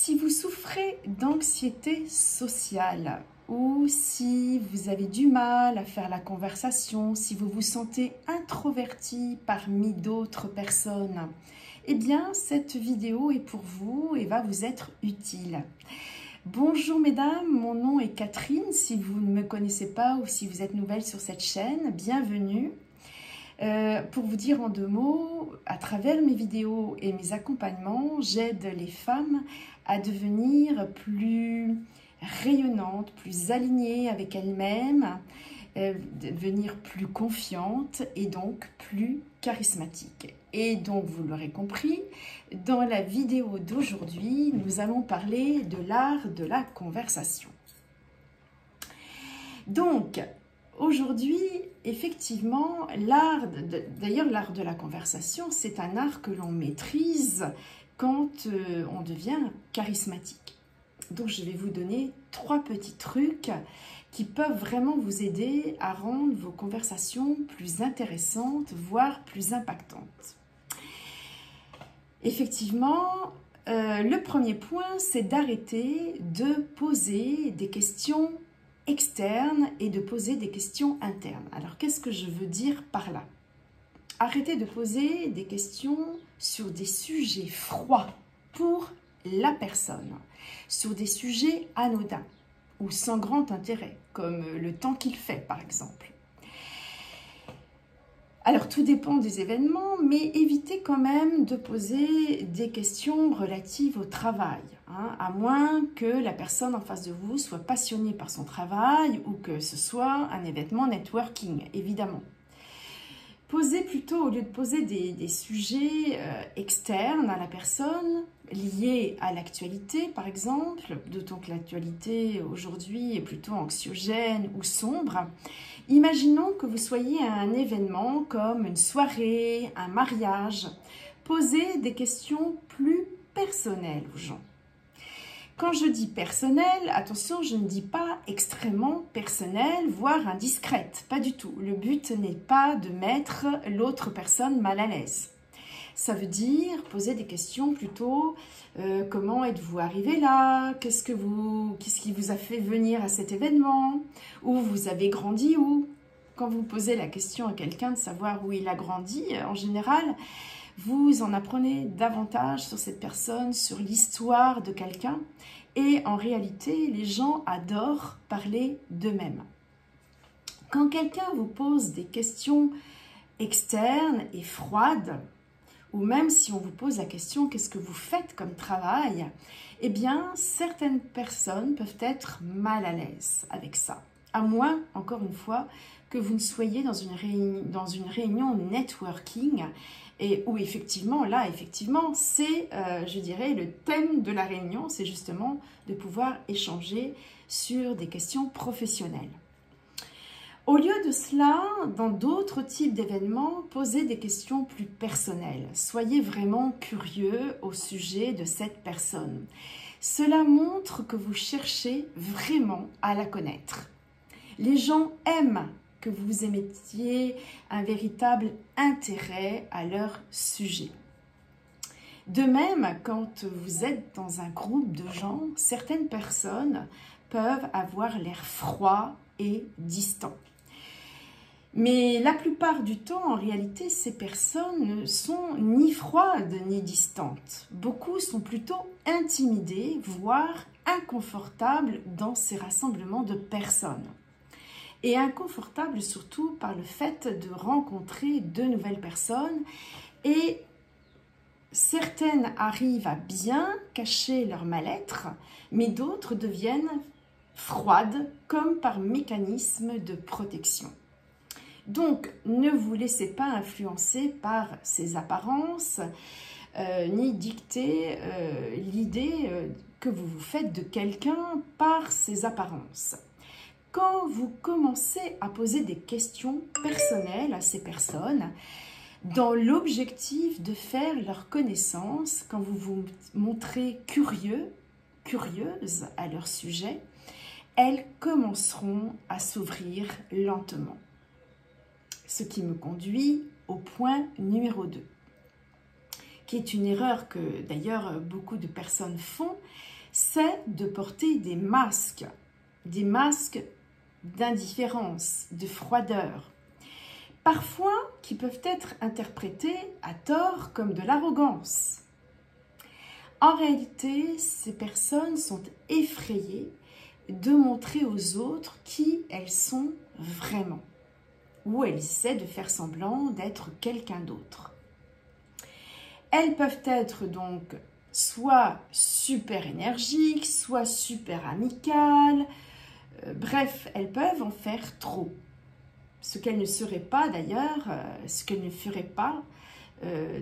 Si vous souffrez d'anxiété sociale ou si vous avez du mal à faire la conversation, si vous vous sentez introverti parmi d'autres personnes, eh bien cette vidéo est pour vous et va vous être utile. Bonjour mesdames, mon nom est Catherine, si vous ne me connaissez pas ou si vous êtes nouvelle sur cette chaîne, bienvenue. Pour vous dire en deux mots, à travers mes vidéos et mes accompagnements, j'aide les femmes à devenir plus rayonnantes, plus alignées avec elles-mêmes, devenir plus confiantes et donc plus charismatiques. Et donc, vous l'aurez compris, dans la vidéo d'aujourd'hui, nous allons parler de l'art de la conversation. Donc, aujourd'hui, effectivement, l'art de la conversation, c'est un art que l'on maîtrise quand on devient charismatique. Donc, je vais vous donner 3 petits trucs qui peuvent vraiment vous aider à rendre vos conversations plus intéressantes, voire plus impactantes. Effectivement, le premier point, c'est d'arrêter de poser des questions externes et de poser des questions internes. Alors, qu'est-ce que je veux dire par là? Arrêtez de poser des questions sur des sujets froids pour la personne, sur des sujets anodins ou sans grand intérêt, comme le temps qu'il fait, par exemple. Alors, tout dépend des événements, mais évitez quand même de poser des questions relatives au travail, à moins que la personne en face de vous soit passionnée par son travail ou que ce soit un événement networking, évidemment. Posez plutôt, au lieu de poser des sujets externes à la personne, liés à l'actualité par exemple, d'autant que l'actualité aujourd'hui est plutôt anxiogène ou sombre, imaginons que vous soyez à un événement comme une soirée, un mariage. Posez des questions plus personnelles aux gens. Quand je dis personnel, attention, je ne dis pas extrêmement personnel, voire indiscrète, pas du tout. Le but n'est pas de mettre l'autre personne mal à l'aise. Ça veut dire poser des questions plutôt comment êtes-vous arrivé là? Qu'est-ce qui vous a fait venir à cet événement? Où vous avez grandi où? Quand vous posez la question à quelqu'un de savoir où il a grandi, en général, vous en apprenez davantage sur cette personne, sur l'histoire de quelqu'un. Et en réalité, les gens adorent parler d'eux-mêmes. Quand quelqu'un vous pose des questions externes et froides, ou même si on vous pose la question « qu'est-ce que vous faites comme travail ?», eh bien, certaines personnes peuvent être mal à l'aise avec ça. À moins, encore une fois, que vous ne soyez dans une réunion networking et où effectivement, c'est, je dirais, le thème de la réunion, c'est justement de pouvoir échanger sur des questions professionnelles. Au lieu de cela, dans d'autres types d'événements, posez des questions plus personnelles. Soyez vraiment curieux au sujet de cette personne. Cela montre que vous cherchez vraiment à la connaître. Les gens aiment que vous émettiez un véritable intérêt à leur sujet. De même, quand vous êtes dans un groupe de gens, certaines personnes peuvent avoir l'air froid et distant. Mais la plupart du temps, en réalité, ces personnes ne sont ni froides ni distantes. Beaucoup sont plutôt intimidés, voire inconfortables dans ces rassemblements de personnes. Et inconfortables surtout par le fait de rencontrer de nouvelles personnes. Et certaines arrivent à bien cacher leur mal-être, mais d'autres deviennent froides comme par mécanisme de protection. Donc, ne vous laissez pas influencer par ces apparences, ni dicter l'idée que vous vous faites de quelqu'un par ces apparences. Quand vous commencez à poser des questions personnelles à ces personnes, dans l'objectif de faire leur connaissance, quand vous vous montrez curieux, curieuse à leur sujet, elles commenceront à s'ouvrir lentement. Ce qui me conduit au point numéro 2, qui est une erreur que d'ailleurs beaucoup de personnes font, c'est de porter des masques d'indifférence, de froideur, parfois qui peuvent être interprétés à tort comme de l'arrogance. En réalité, ces personnes sont effrayées de montrer aux autres qui elles sont vraiment, ou elles essaient de faire semblant d'être quelqu'un d'autre. Elles peuvent être donc soit super énergiques, soit super amicales, bref, elles peuvent en faire trop. Ce qu'elles ne seraient pas d'ailleurs, ce qu'elles ne feraient pas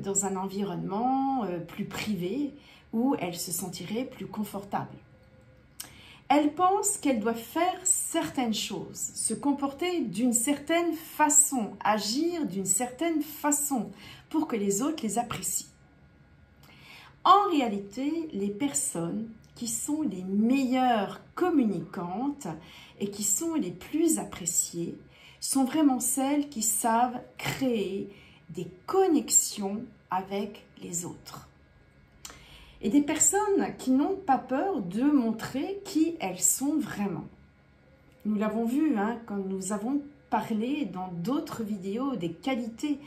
dans un environnement plus privé où elles se sentiraient plus confortables. Elles pensent qu'elles doivent faire certaines choses, se comporter d'une certaine façon, agir d'une certaine façon pour que les autres les apprécient. En réalité, les personnes qui sont les meilleures communicantes et qui sont les plus appréciées sont vraiment celles qui savent créer des connexions avec les autres. Et des personnes qui n'ont pas peur de montrer qui elles sont vraiment. Nous l'avons vu quand nous avons parlé dans d'autres vidéos des qualités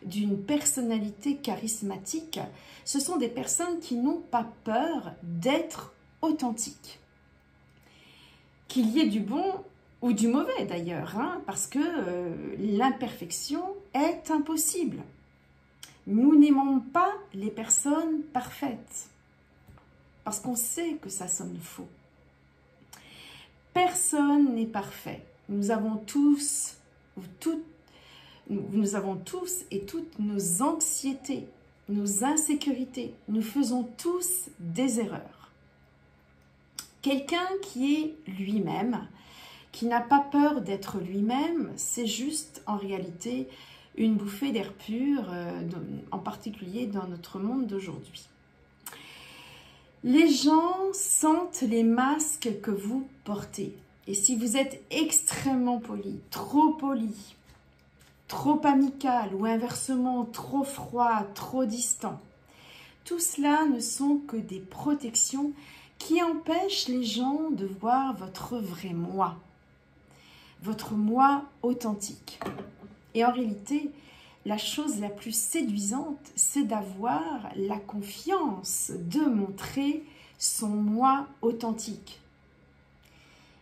d'une personnalité charismatique. Ce sont des personnes qui n'ont pas peur d'être authentiques. Qu'il y ait du bon ou du mauvais d'ailleurs, parce que l'imperfection est impossible. Nous n'aimons pas les personnes parfaites, parce qu'on sait que ça sonne faux. Personne n'est parfait. Nous avons tous et toutes nos anxiétés, nos insécurités. Nous faisons tous des erreurs. Quelqu'un qui est lui-même, qui n'a pas peur d'être lui-même, c'est juste en réalité une bouffée d'air pur, en particulier dans notre monde d'aujourd'hui. Les gens sentent les masques que vous portez. Et si vous êtes extrêmement poli, trop amical ou inversement trop froid, trop distant, tout cela ne sont que des protections qui empêchent les gens de voir votre vrai moi, votre moi authentique. Et en réalité, la chose la plus séduisante, c'est d'avoir la confiance de montrer son moi authentique.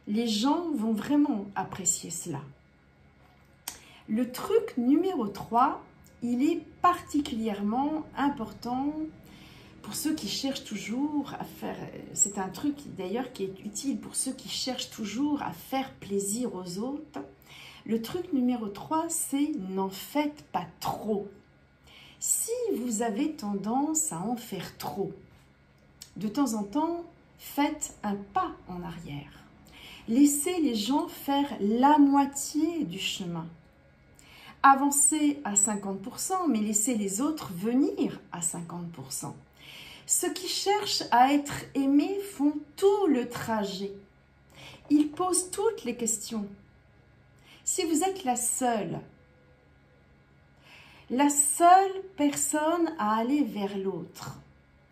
Les gens vont vraiment apprécier cela. Le truc numéro 3, il est particulièrement important pour ceux qui cherchent toujours à faire... C'est un truc d'ailleurs qui est utile pour ceux qui cherchent toujours à faire plaisir aux autres. Le truc numéro 3, c'est n'en faites pas trop. Si vous avez tendance à en faire trop, de temps en temps, faites un pas en arrière. Laissez les gens faire la moitié du chemin. Avancez à 50%, mais laissez les autres venir à 50%. Ceux qui cherchent à être aimés font tout le trajet. Ils posent toutes les questions. Si vous êtes la seule personne à aller vers l'autre,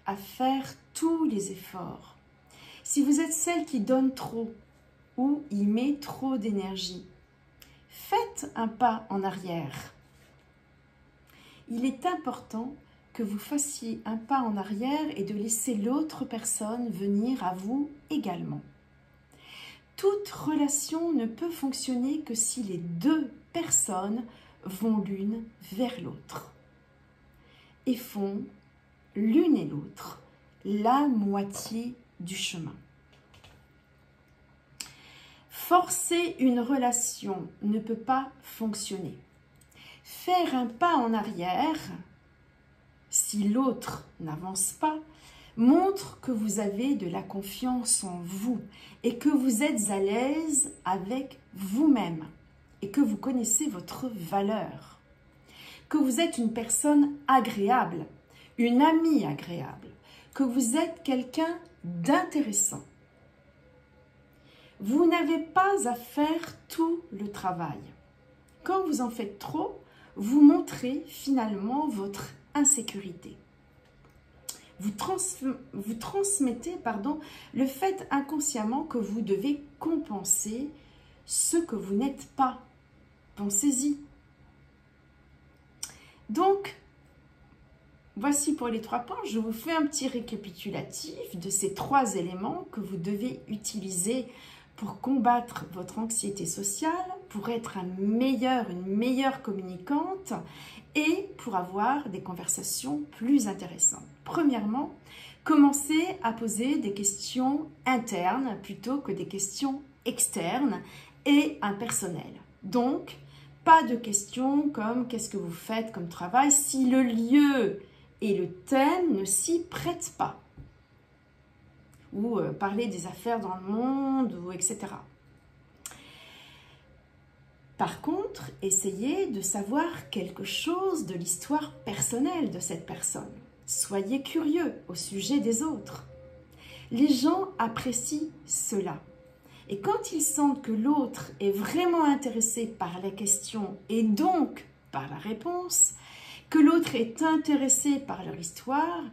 à faire tous les efforts, si vous êtes celle qui donne trop ou y met trop d'énergie, faites un pas en arrière. Il est important que vous fassiez un pas en arrière et de laisser l'autre personne venir à vous également. Toute relation ne peut fonctionner que si les deux personnes vont l'une vers l'autre et font l'une et l'autre la moitié du chemin. Forcer une relation ne peut pas fonctionner. Faire un pas en arrière, si l'autre n'avance pas, montre que vous avez de la confiance en vous et que vous êtes à l'aise avec vous-même et que vous connaissez votre valeur, que vous êtes une personne agréable, une amie agréable, que vous êtes quelqu'un d'intéressant. Vous n'avez pas à faire tout le travail. Quand vous en faites trop, vous montrez finalement votre insécurité. vous transmettez le fait inconsciemment que vous devez compenser ce que vous n'êtes pas. Pensez-y. Donc, voici pour les 3 points. Je vous fais un petit récapitulatif de ces 3 éléments que vous devez utiliser pour combattre votre anxiété sociale, pour être une meilleure communicante et pour avoir des conversations plus intéressantes. Premièrement, commencez à poser des questions internes plutôt que des questions externes et impersonnelles. Donc, pas de questions comme « qu'est-ce que vous faites comme travail ?» si le lieu et le thème ne s'y prêtent pas. Ou parler des affaires dans le monde, ou etc. Par contre, essayez de savoir quelque chose de l'histoire personnelle de cette personne. Soyez curieux au sujet des autres. Les gens apprécient cela. Et quand ils sentent que l'autre est vraiment intéressé par la question et donc par la réponse, que l'autre est intéressé par leur histoire,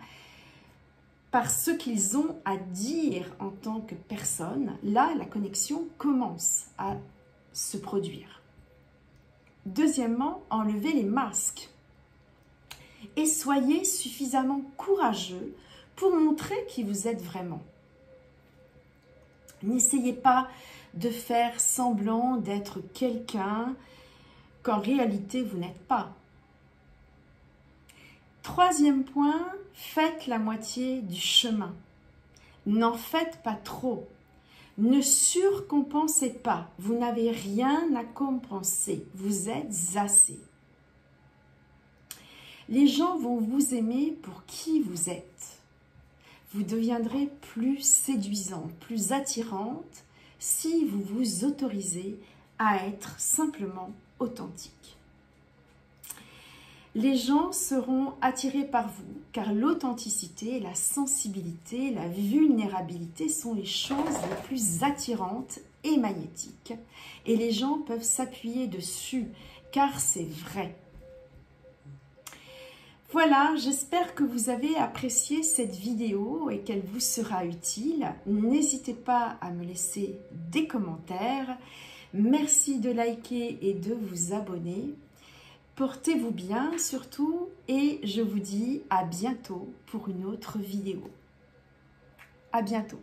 par ce qu'ils ont à dire en tant que personne, là, la connexion commence à se produire. Deuxièmement, enlevez les masques et soyez suffisamment courageux pour montrer qui vous êtes vraiment. N'essayez pas de faire semblant d'être quelqu'un qu'en réalité vous n'êtes pas. Troisième point, faites la moitié du chemin. N'en faites pas trop. Ne surcompensez pas. Vous n'avez rien à compenser. Vous êtes assez. Les gens vont vous aimer pour qui vous êtes. Vous deviendrez plus séduisante, plus attirante si vous vous autorisez à être simplement authentique. Les gens seront attirés par vous car l'authenticité, la sensibilité, la vulnérabilité sont les choses les plus attirantes et magnétiques. Et les gens peuvent s'appuyer dessus car c'est vrai. Voilà, j'espère que vous avez apprécié cette vidéo et qu'elle vous sera utile. N'hésitez pas à me laisser des commentaires. Merci de liker et de vous abonner. Portez-vous bien surtout et je vous dis à bientôt pour une autre vidéo. À bientôt.